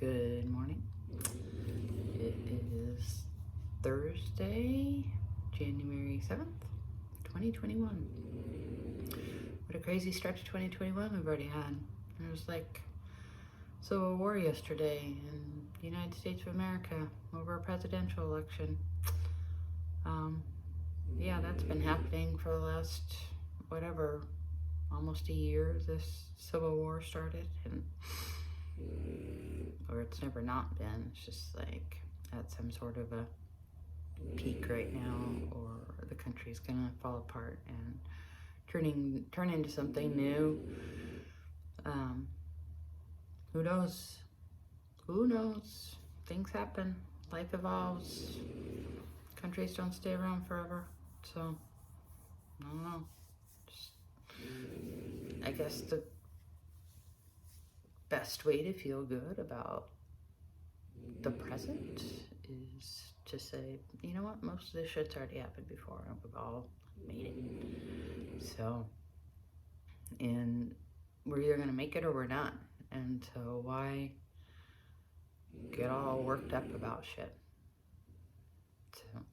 Good morning. It is Thursday, January 7th, 2021. What a crazy stretch of 2021 we've already had. There was like civil war yesterday in the United States of America over a presidential election. Yeah, that's been happening for the last, almost a year. This civil war started, or it's never not been. It's just like at some sort of a peak right now, or the country's gonna fall apart and turn into something new. Who knows? Who knows? Things happen. Life evolves. Countries don't stay around forever. So, I don't know. I guess the best way to feel good about the present is to say, you know what, most of this shit's already happened before and we've all made it. So, and we're either gonna make it or we're not. And so why get all worked up about shit? So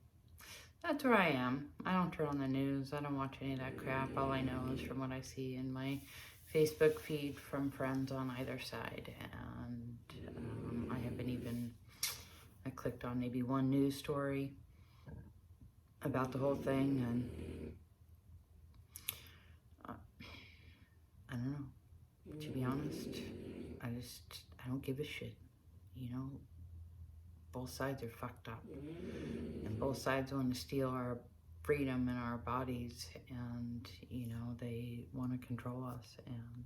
that's where I am. I don't turn on the news. I don't watch any of that crap. All I know is from what I see in my Facebook feed from friends on either side. And I clicked on maybe one news story about the whole thing, and I don't know. To be honest, I don't give a shit. You know, both sides are fucked up, and both sides want to steal our freedom and our bodies, and you know, they want to control us, and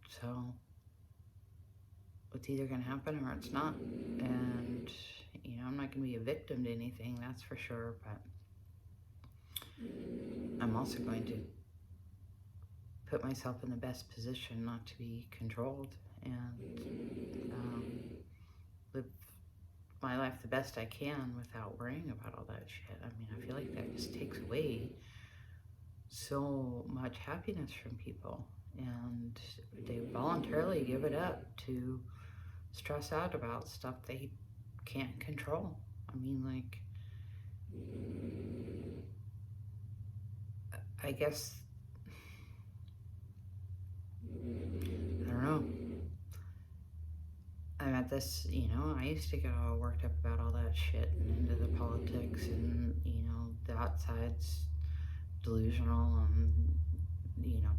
so it's either going to happen or it's not. And you know, I'm not going to be a victim to anything, that's for sure, but I'm also going to put myself in the best position not to be controlled, and live my life the best I can without worrying about all that shit. I mean, I feel like that just takes away so much happiness from people, and they voluntarily give it up to stress out about stuff they can't control. I mean, like, I guess, I don't know. I'm at this, you know, I used to get all worked up about all that shit and into the politics, and, you know, the outside's delusional, and, you know,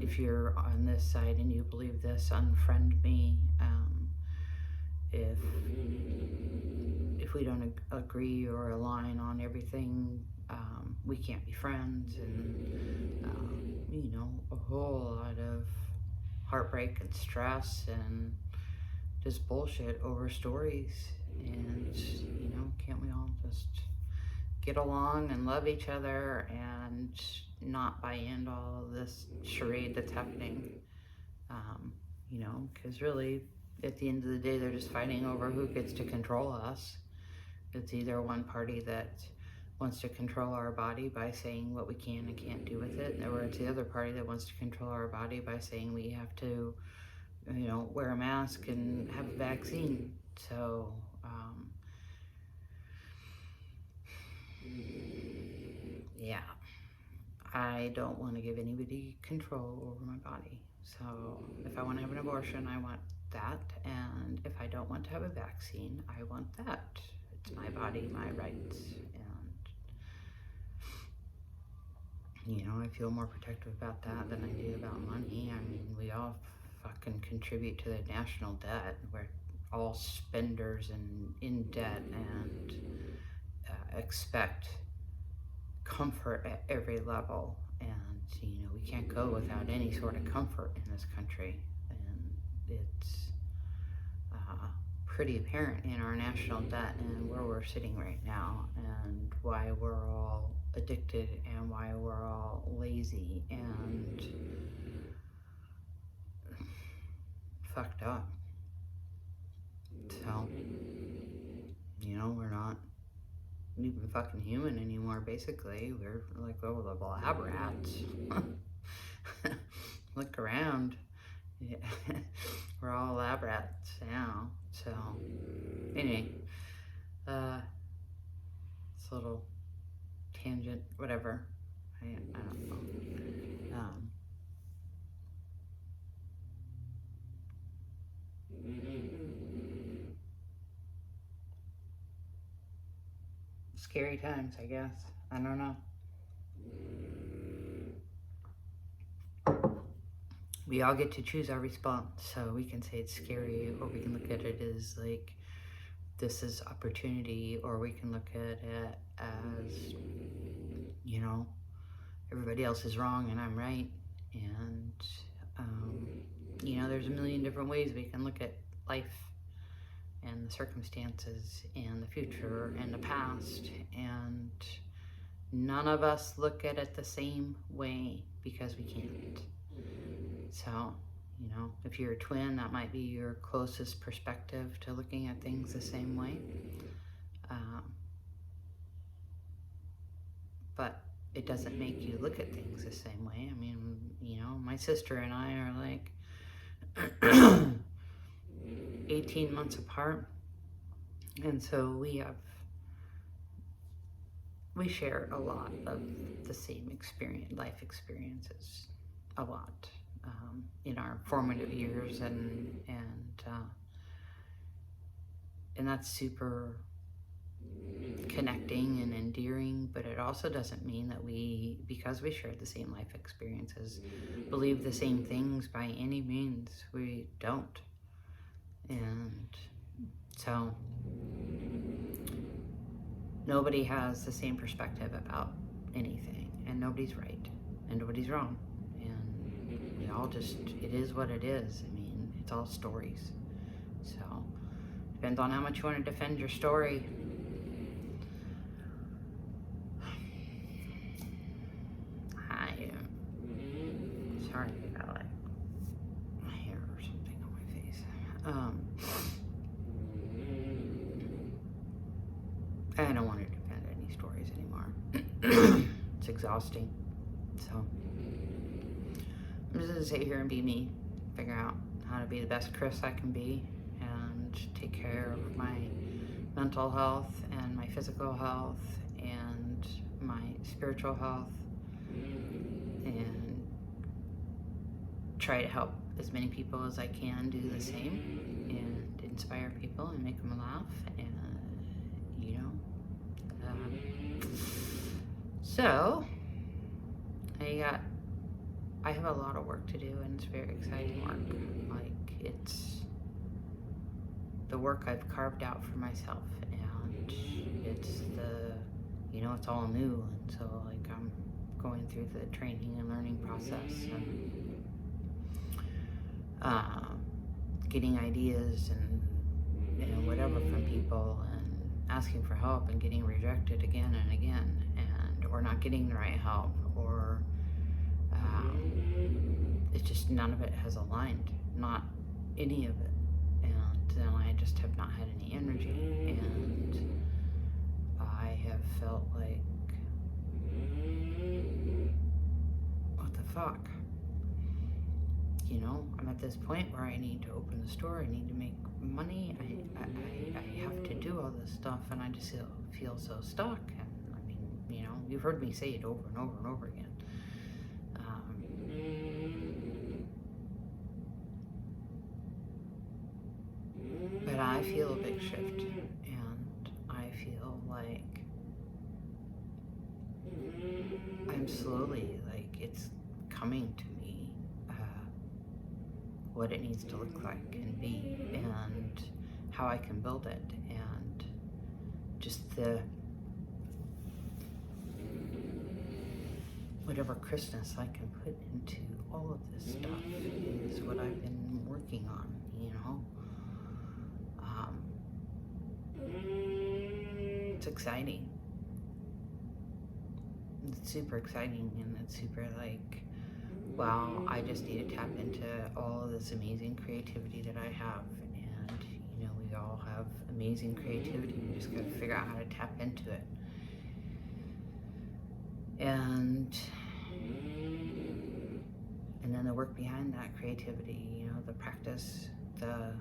if you're on this side and you believe this, unfriend me. If we don't agree or align on everything, we can't be friends, and, you know, a whole lot of heartbreak and stress and just bullshit over stories. And, you know, can't we all just get along and love each other and not buy into all of this charade that's happening? You know, because really, at the end of the day, they're just fighting over who gets to control us. It's either one party that wants to control our body by saying what we can and can't do with it, or it's the other party that wants to control our body by saying we have to, you know, wear a mask and have a vaccine. So, yeah, I don't want to give anybody control over my body. So if I want to have an abortion, I want that. And if I don't want to have a vaccine, I want that. It's my body, my rights. And, you know, I feel more protective about that than I do about money. I mean, we all fucking contribute to the national debt. We're all spenders and in debt, and expect comfort at every level. And, you know, we can't go without any sort of comfort in this country. And it's pretty apparent in our national debt and where we're sitting right now, and why we're all addicted, and why we're all lazy and fucked up. So, you know, we're not even fucking human anymore, basically. We're like, oh, the lab rats. Look around, Yeah. We're all lab rats now. So, anyway, it's a little tangent, whatever. I don't know. Scary times, I guess. I don't know. We all get to choose our response, so we can say it's scary, or we can look at it as like this is opportunity, or we can look at it as, you know, everybody else is wrong and I'm right. And you know, there's a million different ways we can look at life and the circumstances and the future and the past, and none of us look at it the same way because we can't. So, you know, if you're a twin, that might be your closest perspective to looking at things the same way. But it doesn't make you look at things the same way. I mean, you know, my sister and I are like 18 months apart. And so we share a lot of the same life experiences, a lot, in our formative years, and that's super connecting and endearing. But it also doesn't mean that because we share the same life experiences, believe the same things by any means. We don't. And so nobody has the same perspective about anything, and nobody's right and nobody's wrong, and we all just, it is what it is. I mean, it's all stories. So depends on how much you want to defend your story. Sorry, I got like my hair or something on my face. I don't want to defend any stories anymore. It's exhausting. So I'm just gonna sit here and be me, figure out how to be the best Chris I can be, and take care of my mental health and my physical health and my spiritual health, and try to help as many people as I can do the same, and inspire people and make them laugh, and you know. So I have a lot of work to do, and it's very exciting work. Like, it's the work I've carved out for myself, and it's it's all new, and so like I'm going through the training and learning process, and getting ideas and whatever from people, and asking for help and getting rejected again and again, or not getting the right help, or it's just none of it has aligned, not any of it. And then I just have not had any energy, and I have felt like, what the fuck? You know, I'm at this point where I need to open the store, I need to make money, I have to do all this stuff, and I just feel so stuck. And I mean, you know, you've heard me say it over and over and over again. But I feel a big shift, and I feel like I'm slowly, like, it's coming to me, what it needs to look like and be, and how I can build it, and just whatever Christmas I can put into all of this stuff is what I've been working on, you know. It's exciting. It's super exciting, and it's super like, wow, I just need to tap into all of this amazing creativity that I have. And, you know, we all have amazing creativity. We just gotta figure out how to tap into it. And And then the work behind that creativity, you know, the practice, the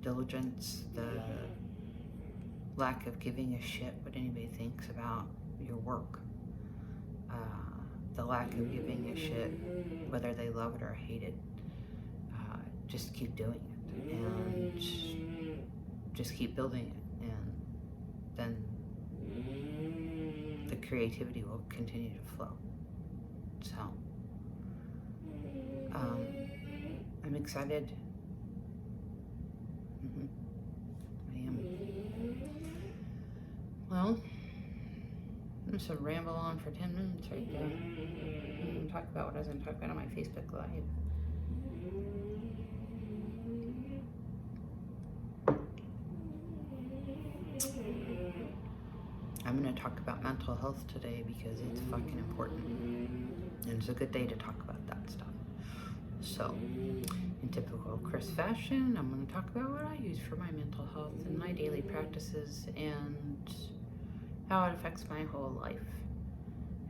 diligence, the lack of giving a shit what anybody thinks about your work, the lack of giving a shit whether they love it or hate it. Just keep doing it and just keep building it, and then the creativity will continue to flow. So I'm excited. I am. Well, I'm just gonna ramble on for 10 minutes right there and talk about what I was going to talk about on my Facebook Live. I'm going to talk about mental health today because it's fucking important. And it's a good day to talk about that stuff. So, in typical Chris fashion, I'm going to talk about what I use for my mental health and my daily practices and how it affects my whole life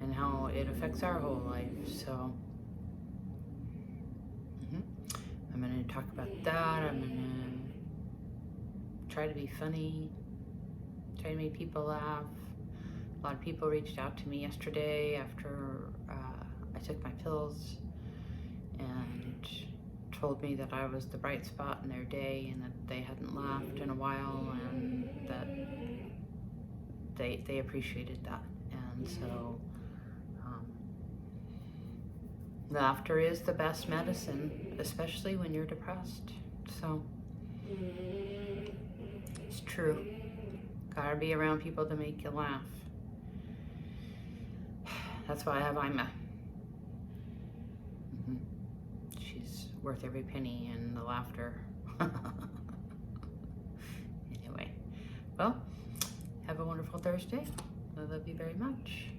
and how it affects our whole life. So, I'm going to talk about that. I'm going to try to be funny, try to make people laugh. A lot of people reached out to me yesterday after I took my pills and told me that I was the bright spot in their day and that they hadn't laughed in a while and that they appreciated that. And so laughter is the best medicine, especially when you're depressed. So it's true. Gotta be around people to make you laugh. That's why I have Ima. She's worth every penny and the laughter. Anyway, well, have a wonderful Thursday. I love you very much.